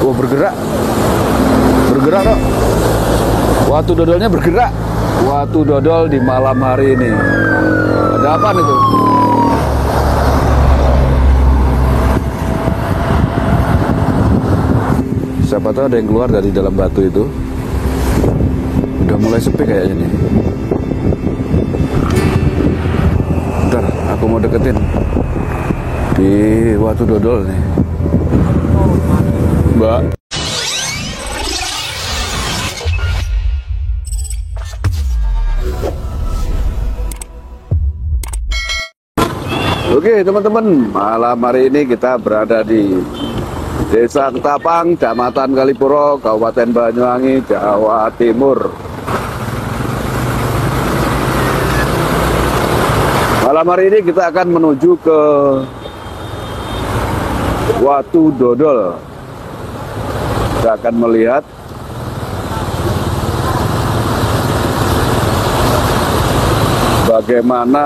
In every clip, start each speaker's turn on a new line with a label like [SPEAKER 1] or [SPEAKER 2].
[SPEAKER 1] Oh, bergerak. Bergerak dok. Watu dodolnya bergerak. Watu dodol di malam hari ini. Ada apa itu? Siapa tahu ada yang keluar dari dalam batu itu. Udah mulai sepi kayaknya nih. Bentar, aku mau deketin di watu dodol nih. Mbak. Oke teman-teman, malam hari ini kita berada di Desa Ketapang, Kecamatan Kalipuro, Kabupaten Banyuwangi, Jawa Timur. Malam hari ini kita akan menuju ke Watu Dodol. Kita akan melihat bagaimana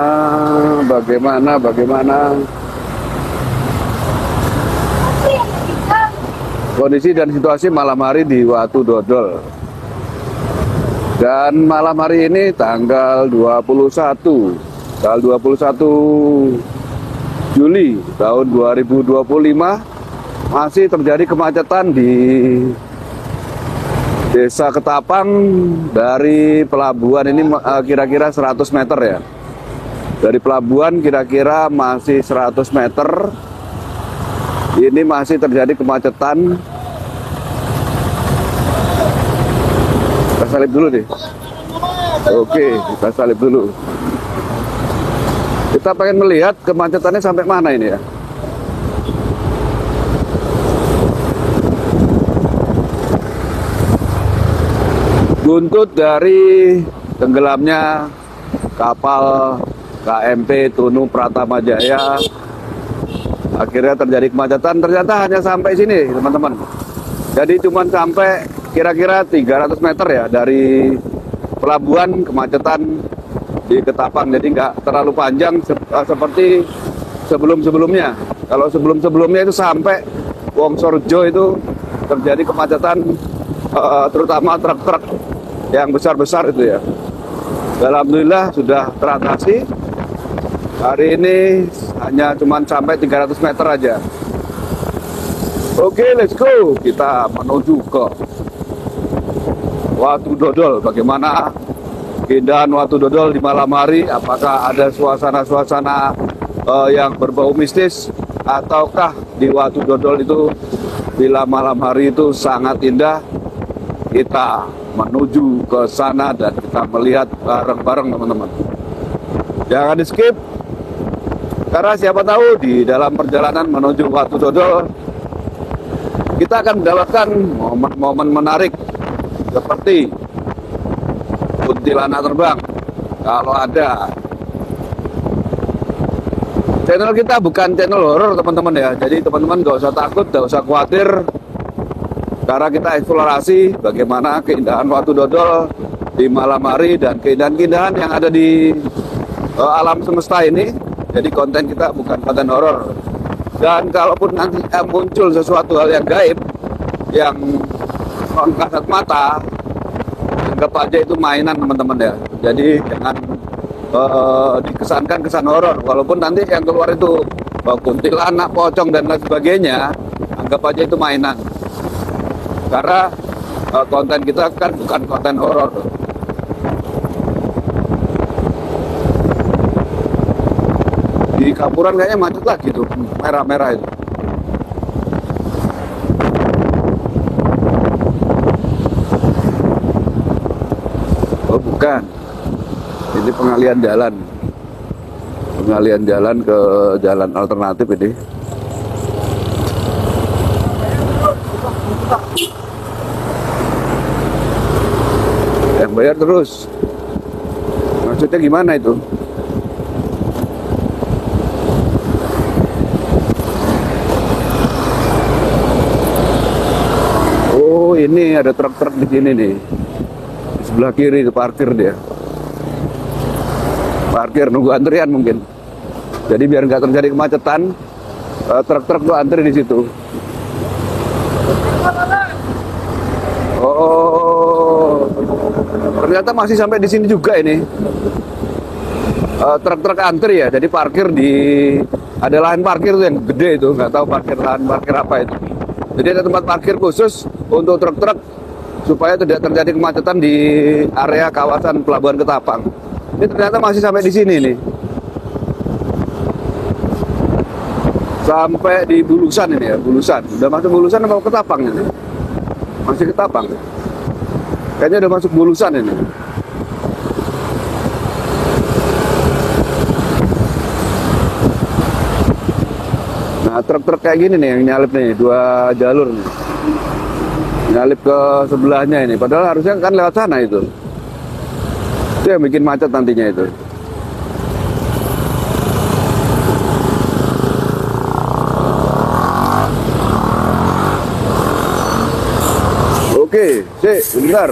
[SPEAKER 1] kondisi dan situasi malam hari di Watu Dodol. Dan malam hari ini tanggal 21 Juli tahun 2025 masih terjadi kemacetan di Desa Ketapang. Dari pelabuhan ini kira-kira 100 meter ya. Dari pelabuhan kira-kira masih 100 meter. Ini masih terjadi kemacetan. Kita salip dulu deh. Oke, kita salip dulu. Kita pengen melihat kemacetannya sampai mana ini ya. Buntut dari tenggelamnya kapal KMP Tunu Pratama Jaya, akhirnya terjadi kemacetan. Ternyata hanya sampai sini teman-teman. Jadi cuma sampai kira-kira 300 meter ya dari pelabuhan, kemacetan di Ketapang. Jadi nggak terlalu panjang seperti sebelum-sebelumnya. Kalau sebelum-sebelumnya itu sampai Wongsorejo itu terjadi kemacetan, terutama truk-truk yang besar-besar itu ya. Alhamdulillah sudah teratasi. Hari ini hanya cuma sampai 300 meter aja. Oke, let's go. Kita menuju ke Watu Dodol. Bagaimana keindahan Watu Dodol di malam hari? Apakah ada suasana-suasana yang berbau mistis? Ataukah di Watu Dodol itu bila malam hari itu sangat indah? Kita menuju ke sana dan kita melihat bareng-bareng teman-teman. Jangan di skip, karena siapa tahu di dalam perjalanan menuju Watu Dodol kita akan mendapatkan momen-momen menarik seperti kuntilanak terbang. Kalau ada. Channel kita bukan channel horor teman-teman ya. Jadi teman-teman gak usah takut, gak usah khawatir. Karena kita eksplorasi bagaimana keindahan Watu Dodol di malam hari dan keindahan-keindahan yang ada di alam semesta ini. Jadi konten kita bukan konten horor. Dan kalaupun nanti muncul sesuatu hal yang gaib, yang non kasat mata, anggap aja itu mainan teman-teman ya. Jadi jangan dikesankan kesan horor. Walaupun nanti yang keluar itu kuntilanak, pocong dan lain sebagainya, anggap aja itu mainan. Karena konten kita kan bukan konten horor. Di Kapuran kayaknya macet lagi tuh, merah-merah itu. Oh bukan, ini pengalian jalan. Pengalian jalan ke jalan alternatif ini. Yang bayar terus. Maksudnya gimana itu? Oh ini ada truk-truk di sini nih. Di sebelah kiri itu parkir dia. Parkir nunggu antrian mungkin. Jadi biar nggak terjadi kemacetan, truk-truk tuh antri di situ. ternyata masih sampai di sini juga ini. Truk-truk antri ya, jadi parkir di ada lahan parkir tuh yang gede itu, nggak tahu lahan parkir apa itu. Jadi ada tempat parkir khusus untuk truk-truk supaya tidak terjadi kemacetan di area kawasan Pelabuhan Ketapang. Ini ternyata masih sampai di sini nih, sampai di Bulusan ini ya, Bulusan. Udah masuk Bulusan atau Ketapang ini? Masih Ketapang. Kayaknya udah masuk Bulusan ini. Nah, truk-truk kayak gini nih yang nyalip nih, 2 jalur nih. Nyalip ke sebelahnya ini, padahal harusnya kan lewat sana itu. Itu yang bikin macet nantinya itu. Oke, bentar.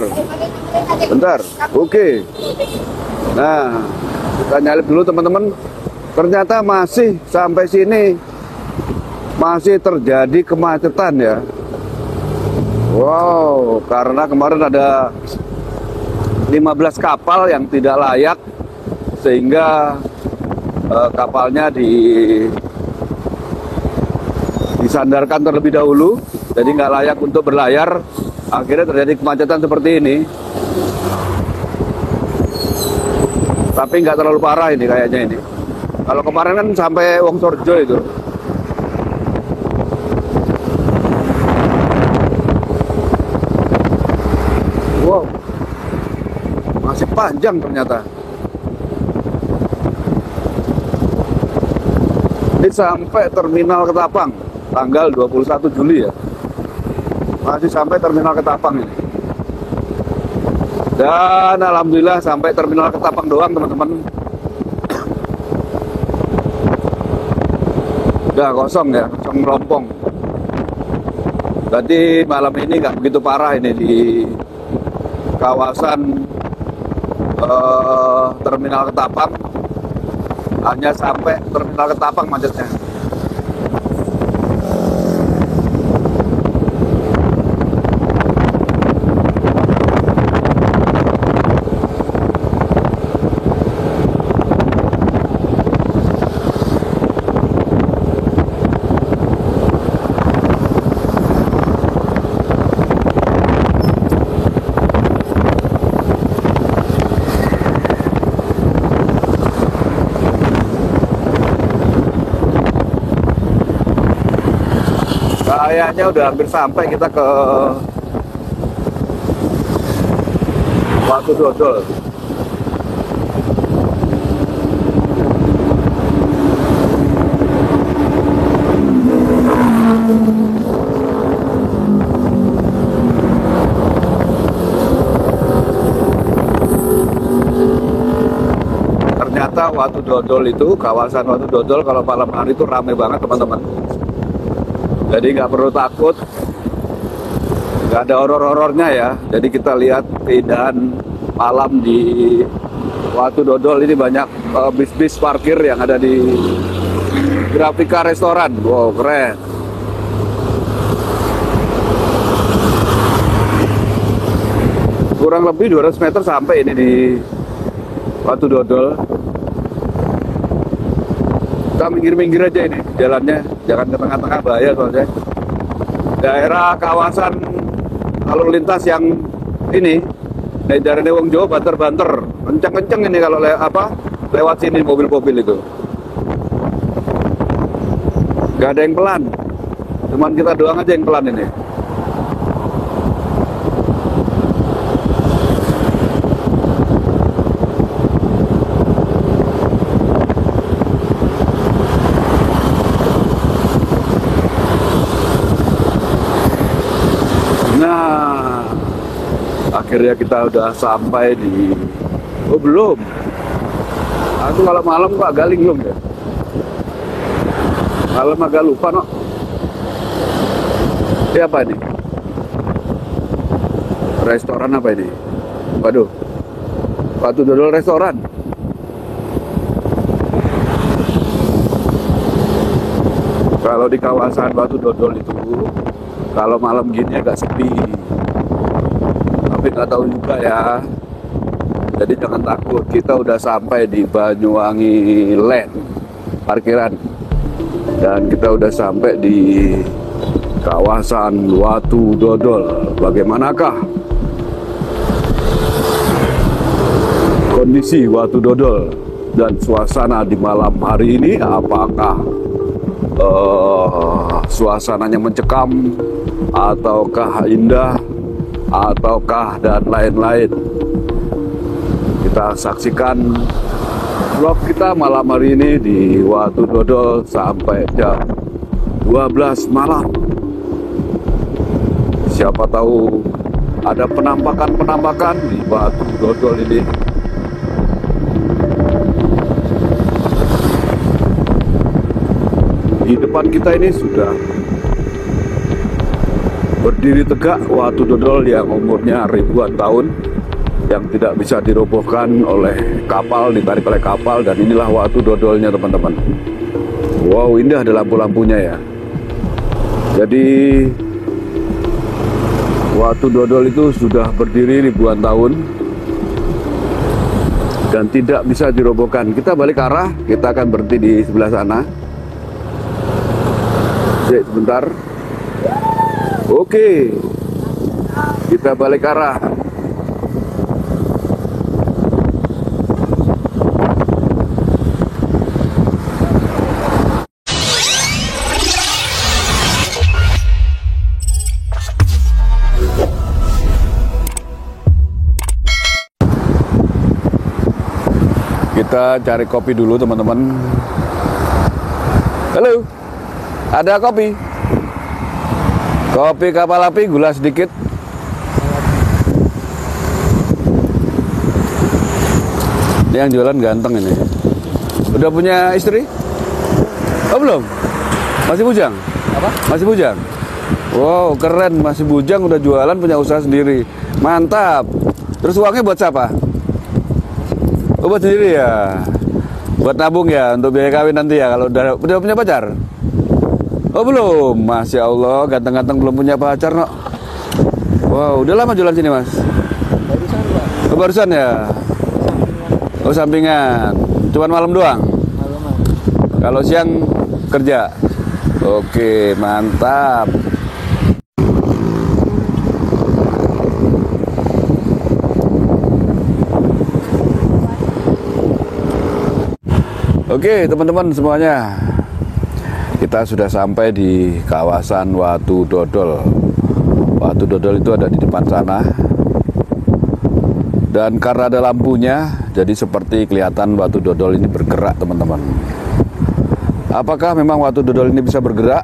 [SPEAKER 1] Bentar, oke. Nah, kita nyalip dulu teman-teman. Ternyata masih sampai sini masih terjadi kemacetan ya. Wow, karena kemarin ada 15 kapal yang tidak layak, sehingga kapalnya disandarkan terlebih dahulu, jadi nggak layak untuk berlayar. Akhirnya terjadi kemacetan seperti ini. Tapi nggak terlalu parah ini kayaknya ini. Kalau kemarin kan sampai Wongsorjo itu. Wow, masih panjang ternyata. Ini sampai Terminal Ketapang, tanggal 21 Juli ya. Masih sampai Terminal Ketapang ini. Dan alhamdulillah sampai Terminal Ketapang doang teman-teman. Udah kosong ya, kosong melompong. Berarti malam ini nggak begitu parah ini di kawasan Terminal Ketapang. Hanya sampai Terminal Ketapang macetnya. Kayaknya udah hampir sampai kita ke Watu Dodol. Ternyata Watu Dodol itu, kawasan Watu Dodol kalau malam hari itu ramai banget teman-teman. Jadi nggak perlu takut, nggak ada horor-horornya ya. Jadi kita lihat keindahan malam di Watu Dodol ini, banyak bis-bis parkir yang ada di Grafika Restoran. Wow, keren. Kurang lebih 200 meter sampai ini di Watu Dodol. Kita minggir-minggir aja ini jalannya, jangan ke tengah-tengah, bahaya soalnya. Daerah kawasan lalu lintas yang ini, daerah Wong Jawa banter-banter, kenceng-kenceng ini kalau lewat sini mobil-mobil itu. Gak ada yang pelan, cuman kita doang aja yang pelan ini. Nah, akhirnya kita udah sampai di... Oh belum. Aku kalau malam kok agak linglung ya. Malam agak lupa no. Ini apa ini? Restoran apa ini? Waduh, Watu Dodol restoran. Kalau di kawasan Watu Dodol itu, kalau malam gini agak sepi. Tapi nggak tahu juga ya, Jadi jangan takut, kita udah sampai di Banyuwangi Land parkiran, dan kita udah sampai di kawasan Watu Dodol. Bagaimanakah kondisi Watu Dodol dan suasana di malam hari ini? Apakah suasananya mencekam, ataukah indah, ataukah dan lain-lain? Kita saksikan vlog kita malam hari ini di Watu Dodol sampai jam 12 malam. Siapa tahu ada penampakan-penampakan di Watu Dodol ini. Di depan kita ini sudah berdiri tegak Watu Dodol yang umurnya ribuan tahun, yang tidak bisa dirobohkan oleh kapal, ditarik oleh kapal. Dan inilah Watu Dodolnya, teman-teman. Wow, indah ada lampu-lampunya ya. Jadi Watu Dodol itu sudah berdiri ribuan tahun dan tidak bisa dirobohkan. Kita balik arah, kita akan berhenti di sebelah sana. Sebentar. Oke, kita balik arah. Kita cari kopi dulu, teman-teman. Halo, ada kopi? Kopi kapal api, gula sedikit. Ini yang jualan ganteng ini. Udah punya istri? Oh belum? Masih bujang?
[SPEAKER 2] Apa?
[SPEAKER 1] Masih bujang? Wow, keren, masih bujang udah jualan, punya usaha sendiri. Mantap. Terus uangnya buat siapa? Oh, buat sendiri ya? Buat nabung ya, untuk biaya kawin nanti ya, kalau udah punya pacar? Oh belum, Masya Allah, ganteng-ganteng belum punya pacar, no. Wow, udah lama jualan sini, Mas?
[SPEAKER 2] Barusan, Pak.
[SPEAKER 1] Oh, barusan ya? Oh, sampingan. Cuman malam doang?
[SPEAKER 2] Malaman.
[SPEAKER 1] Kalau siang kerja? Oke, mantap. Oke, teman-teman semuanya, kita sudah sampai di kawasan Watu Dodol. Watu Dodol itu ada di depan sana. Dan karena ada lampunya, jadi seperti kelihatan Watu Dodol ini bergerak, teman-teman. Apakah memang Watu Dodol ini bisa bergerak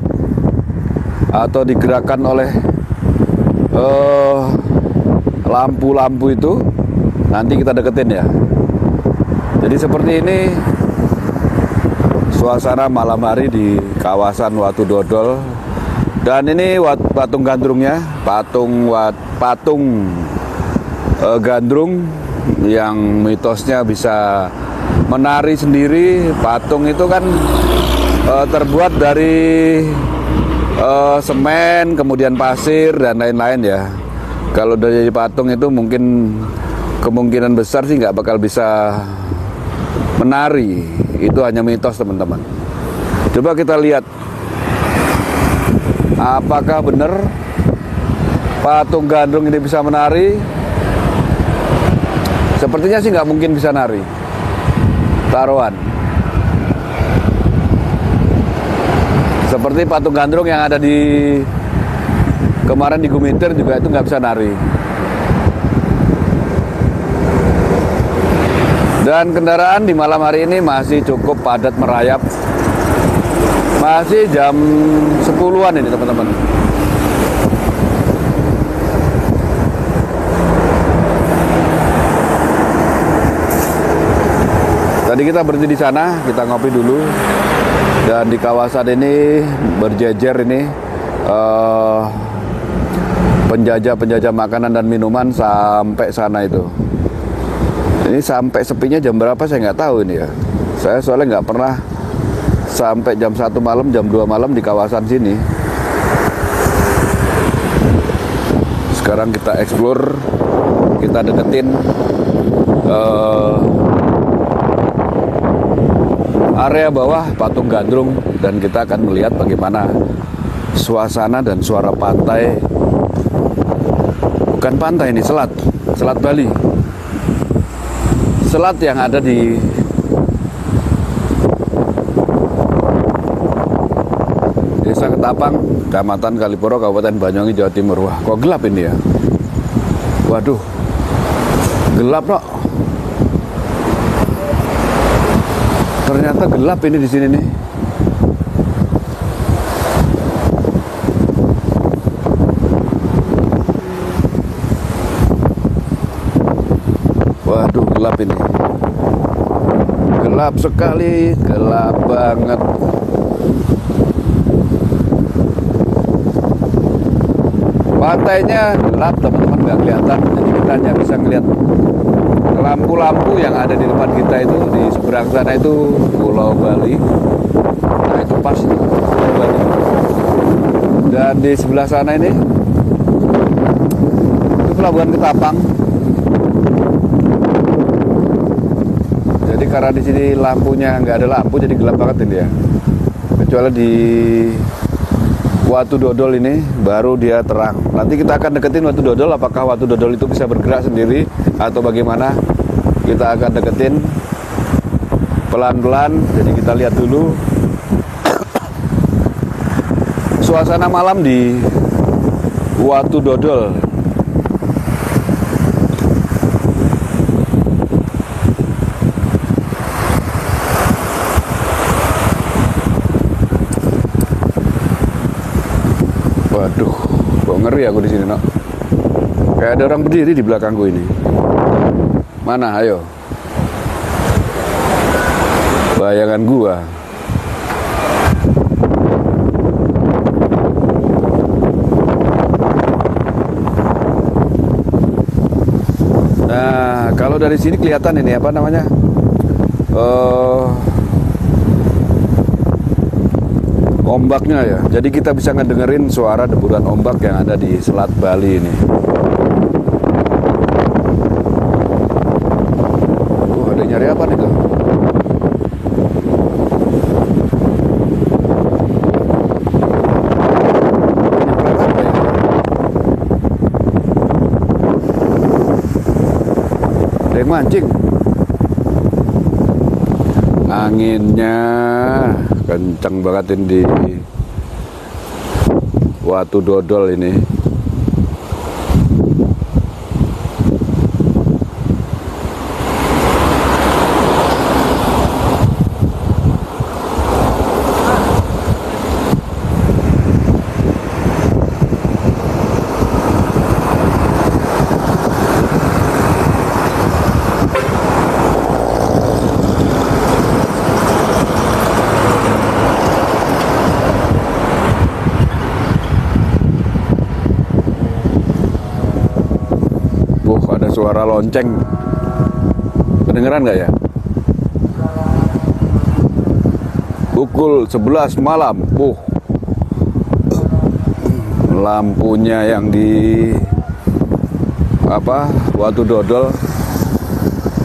[SPEAKER 1] atau digerakkan oleh lampu-lampu itu? Nanti kita deketin ya. Jadi seperti ini suasana malam hari di kawasan Watu Dodol. Dan ini patung gandrungnya, patung gandrung yang mitosnya bisa menari sendiri. Patung itu kan terbuat dari semen, kemudian pasir dan lain-lain ya. Kalau dari patung itu mungkin kemungkinan besar sih nggak bakal bisa menari. Itu hanya mitos, teman-teman. Coba kita lihat, apakah benar patung gandrung ini bisa menari? Sepertinya sih nggak mungkin bisa nari. Taruhan. Seperti patung gandrung yang ada di kemarin di Gumintir juga itu nggak bisa nari. Dan kendaraan di malam hari ini masih cukup padat merayap. Masih jam 10-an ini, teman-teman. Tadi kita berhenti di sana, kita ngopi dulu. Dan di kawasan ini berjejer ini penjajah-penjajah makanan dan minuman sampai sana itu. Ini sampai sepinya jam berapa saya nggak tahu ini ya. Saya soalnya nggak pernah sampai jam 1 malam, jam 2 malam di kawasan sini. Sekarang kita explore, kita deketin eh, area bawah Patung Gandrung, dan kita akan melihat bagaimana suasana dan suara pantai. Bukan pantai, ini selat Bali, selat yang ada di Desa Ketapang, Kecamatan Kaliporo, Kabupaten Banyuwangi, Jawa Timur. Wah, kok gelap ini ya? Waduh, gelap loh. Ternyata gelap ini di sini nih. Waduh, gelap ini. Gelap sekali, gelap banget. Pantainya gelap, teman-teman, nggak kelihatan. Jadi kita hanya bisa ngeliat lampu-lampu yang ada di depan kita itu. Di seberang sana itu Pulau Bali. Nah, itu pas itu Pulau Bali. Dan di sebelah sana ini itu Pelabuhan Ketapang. Jadi karena di sini lampunya nggak ada lampu, jadi gelap banget ini ya. Kecuali di Watu Dodol ini baru dia terang. Nanti kita akan deketin Watu Dodol. Apakah Watu Dodol itu bisa bergerak sendiri atau bagaimana? Kita akan deketin pelan-pelan. Jadi kita lihat dulu suasana malam di Watu Dodol. Waduh, kok ngeri aku di sini, Nok. Kayak ada orang berdiri di belakangku ini. Mana, ayo? Bayangan gua. Nah, kalau dari sini kelihatan ini apa namanya? Ombaknya ya. Jadi kita bisa ngedengerin suara deburan ombak yang ada di Selat Bali ini. Ada yang nyari apa nih tuh? Ada yang mancing. Anginnya kencang banget ini di Watu Dodol ini. Ada suara lonceng. Kedengeran nggak ya? Pukul 11 malam. Lampunya yang di Watu Dodol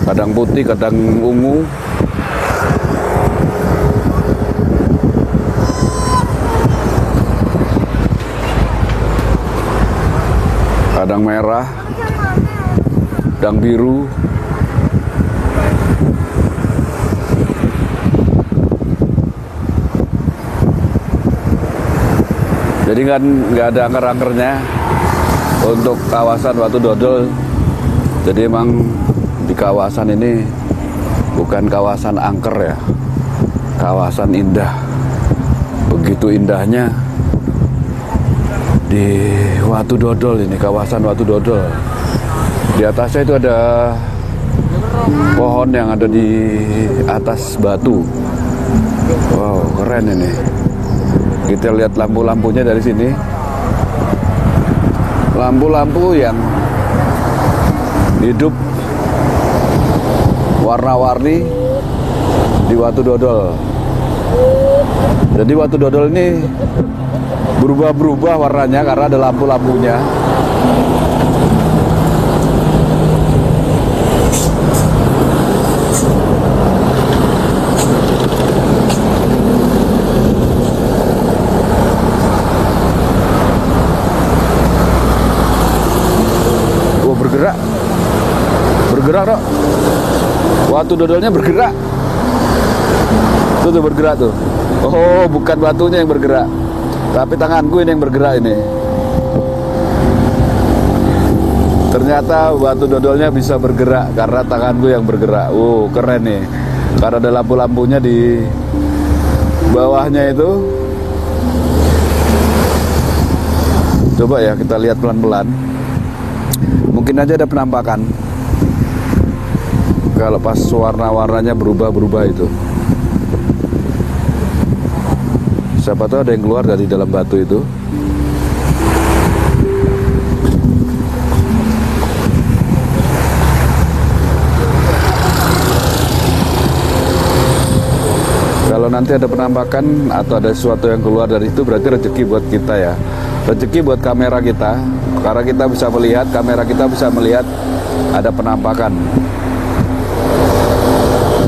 [SPEAKER 1] kadang putih, kadang ungu. Kadang merah, kadang biru. Jadi kan nggak ada angker-angkernya untuk kawasan Watu Dodol. Jadi emang di kawasan ini bukan kawasan angker ya, kawasan indah. Begitu indahnya di Watu Dodol ini, kawasan Watu Dodol. Di atasnya itu ada pohon yang ada di atas batu. Wow, keren ini. Kita lihat lampu-lampunya dari sini. Lampu-lampu yang hidup warna-warni di Watu Dodol. Jadi Watu Dodol ini berubah-berubah warnanya karena ada lampu-lampunya. Watu dodolnya bergerak. Tuh bergerak tuh. Oh, bukan batunya yang bergerak, tapi tanganku ini yang bergerak ini. Ternyata batu dodolnya bisa bergerak karena tanganku yang bergerak. Keren nih. Karena ada lampu-lampunya di bawahnya itu. Coba ya kita lihat pelan-pelan. Mungkin aja ada penampakan kalau pas warna-warnanya berubah-berubah itu. Siapa tahu ada yang keluar dari dalam batu itu. Kalau nanti ada penampakan atau ada sesuatu yang keluar dari itu, berarti rezeki buat kita ya. Rezeki buat kamera kita, karena kita bisa melihat, kamera kita bisa melihat ada penampakan.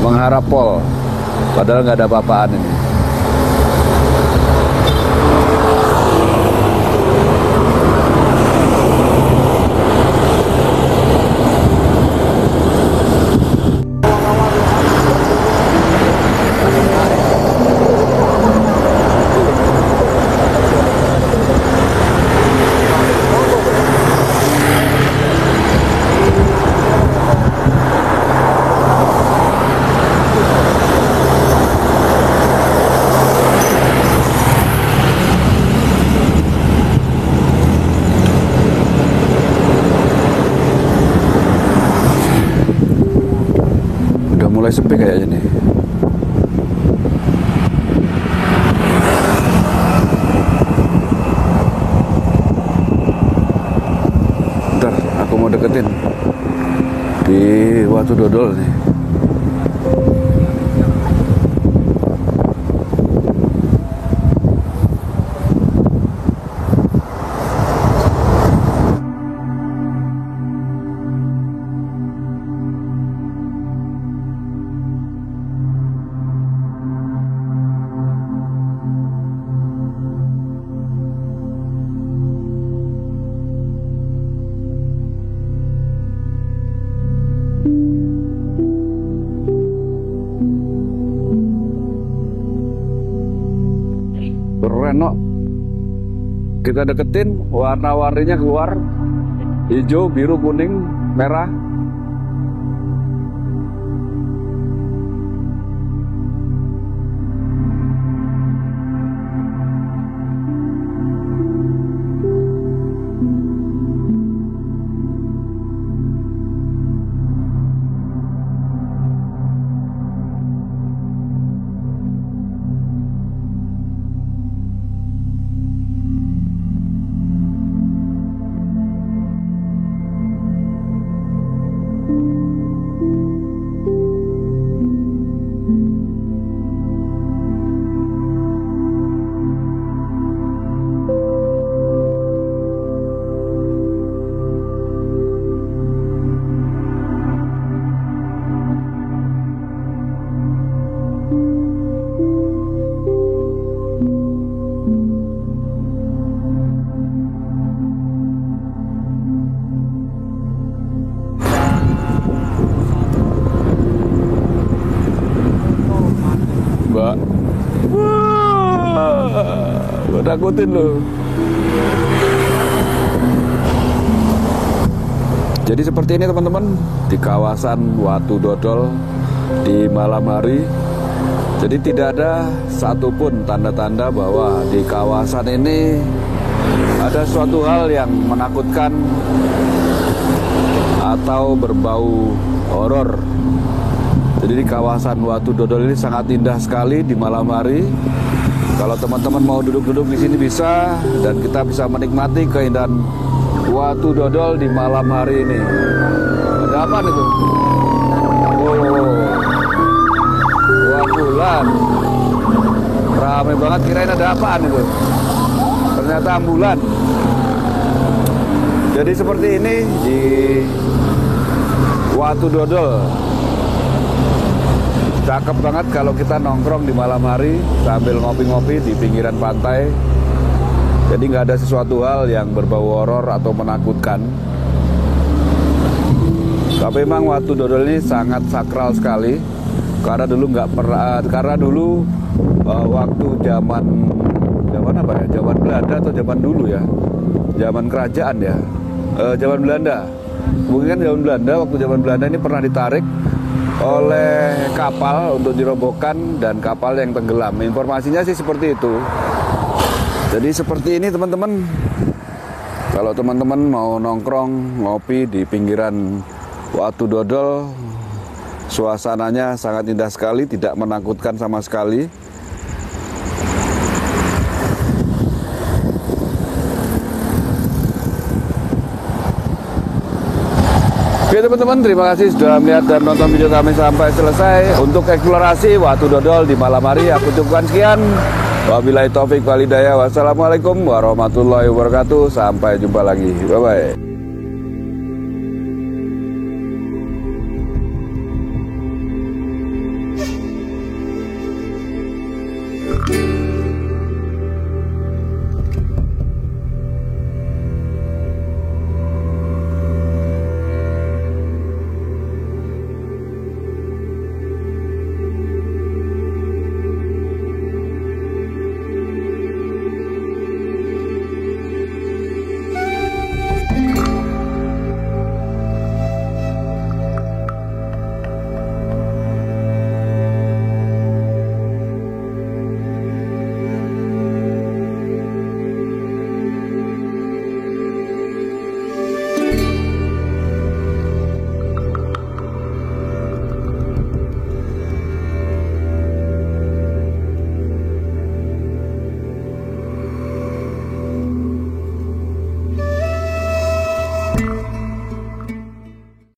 [SPEAKER 1] Mengharap pol, padahal nggak ada apa-apaan ini. Mulai sepi kayaknya nih. Bentar, aku mau deketin di Watu Dodol nih. Keren no. Kita deketin, warna-warninya keluar, hijau, biru, kuning, merah. Mbak, wah, gue takutin loh. Jadi seperti ini teman-teman, di kawasan Watu Dodol di malam hari. Jadi tidak ada satupun tanda-tanda bahwa di kawasan ini ada suatu hal yang menakutkan atau berbau horor. Jadi di kawasan Watu Dodol ini sangat indah sekali di malam hari. Kalau teman-teman mau duduk-duduk di sini bisa, dan kita bisa menikmati keindahan Watu Dodol di malam hari ini. Ada apa itu? Oh, wah bulan. Ramai banget, kirain ada apaan itu. Ternyata ambulan. Jadi seperti ini di Watu Dodol. Cakep banget kalau kita nongkrong di malam hari sambil ngopi-ngopi di pinggiran pantai. Jadi nggak ada sesuatu hal yang berbau horor atau menakutkan. Tapi memang Watu Dodol ini sangat sakral sekali. Karena dulu waktu zaman apa ya? Zaman Belanda atau zaman dulu ya? Zaman kerajaan ya. Zaman Belanda. Mungkin kan waktu zaman Belanda ini pernah ditarik oleh kapal untuk dirobohkan dan kapal yang tenggelam. Informasinya sih seperti itu. Jadi seperti ini teman-teman. Kalau teman-teman mau nongkrong, ngopi di pinggiran Watu Dodol, suasananya sangat indah sekali, tidak menakutkan sama sekali. Oke teman-teman, terima kasih sudah melihat dan nonton video kami sampai selesai. Untuk eksplorasi Watu Dodol di malam hari, aku cukupkan sekian. Wabillahi taufik wal hidayah. Wassalamualaikum warahmatullahi wabarakatuh. Sampai jumpa lagi. Bye-bye.